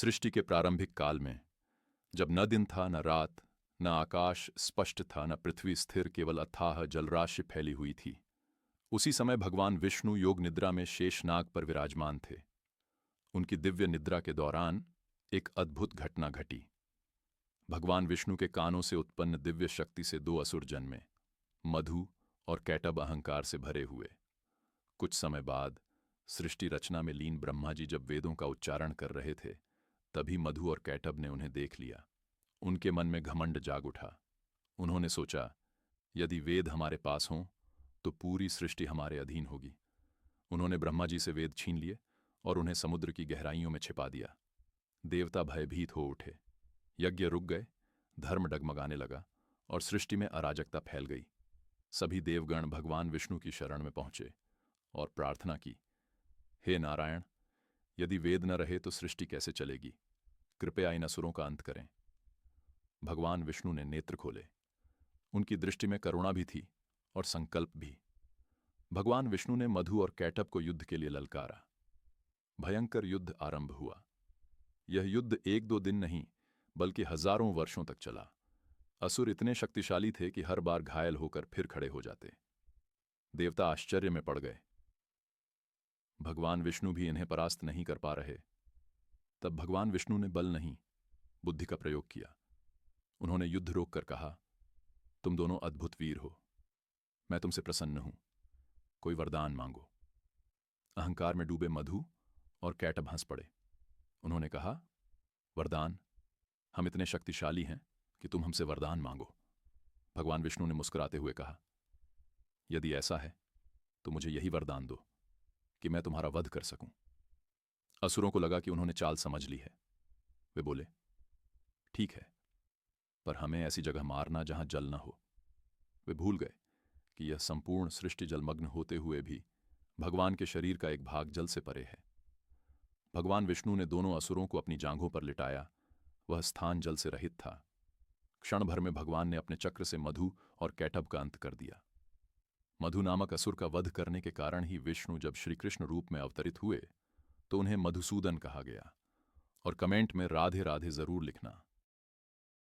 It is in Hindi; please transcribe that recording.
सृष्टि के प्रारंभिक काल में, जब न दिन था न रात, न आकाश स्पष्ट था, न पृथ्वी स्थिर, केवल अथाह जलराशि फैली हुई थी, उसी समय भगवान विष्णु योग निद्रा में शेषनाग पर विराजमान थे। उनकी दिव्य निद्रा के दौरान एक अद्भुत घटना घटी। भगवान विष्णु के कानों से उत्पन्न दिव्य शक्ति से दो असुर जन्मे, मधु और कैटब, अहंकार से भरे हुए। कुछ समय बाद सृष्टि रचना में लीन ब्रह्मा जी जब वेदों का उच्चारण कर रहे थे, तभी मधु और कैटब ने उन्हें देख लिया। उनके मन में घमंड जाग उठा। उन्होंने सोचा, यदि वेद हमारे पास हों तो पूरी सृष्टि हमारे अधीन होगी। उन्होंने ब्रह्मा जी से वेद छीन लिए और उन्हें समुद्र की गहराइयों में छिपा दिया। देवता भयभीत हो उठे, यज्ञ रुक गए, धर्म डगमगाने लगा और सृष्टि में अराजकता फैल गई। सभी देवगण भगवान विष्णु की शरण में पहुंचे और प्रार्थना की, हे नारायण, यदि वेद न रहे तो सृष्टि कैसे चलेगी? कृपया इन असुरों का अंत करें। भगवान विष्णु ने नेत्र खोले। उनकी दृष्टि में करुणा भी थी और संकल्प भी। भगवान विष्णु ने मधु और कैटब को युद्ध के लिए ललकारा। भयंकर युद्ध आरंभ हुआ। यह युद्ध एक दो दिन नहीं, बल्कि हजारों वर्षों तक चला। असुर इतने शक्तिशाली थे कि हर बार घायल होकर फिर खड़े हो जाते। देवता आश्चर्य में पड़ गए। भगवान विष्णु भी इन्हें परास्त नहीं कर पा रहे। तब भगवान विष्णु ने बल नहीं, बुद्धि का प्रयोग किया। उन्होंने युद्ध रोककर कहा, तुम दोनों अद्भुत वीर हो, मैं तुमसे प्रसन्न हूं, कोई वरदान मांगो। अहंकार में डूबे मधु और कैटब हंस पड़े। उन्होंने कहा, वरदान? हम इतने शक्तिशाली हैं कि तुम हमसे वरदान मांगो। भगवान विष्णु ने मुस्कुराते हुए कहा, यदि ऐसा है तो मुझे यही वरदान दो कि मैं तुम्हारा वध कर सकूं। असुरों को लगा कि उन्होंने चाल समझ ली है। वे बोले, ठीक है, पर हमें ऐसी जगह मारना जहां जल न हो। वे भूल गए कि यह संपूर्ण सृष्टि जलमग्न होते हुए भी भगवान के शरीर का एक भाग जल से परे है। भगवान विष्णु ने दोनों असुरों को अपनी जांघों पर लिटाया। वह स्थान जल से रहित था। क्षण भर में भगवान ने अपने चक्र से मधु और कैटब का अंत कर दिया। मधु नामक असुर का वध करने के कारण ही विष्णु जब श्रीकृष्ण रूप में अवतरित हुए तो उन्हें मधुसूदन कहा गया। और कमेंट में राधे राधे जरूर लिखना।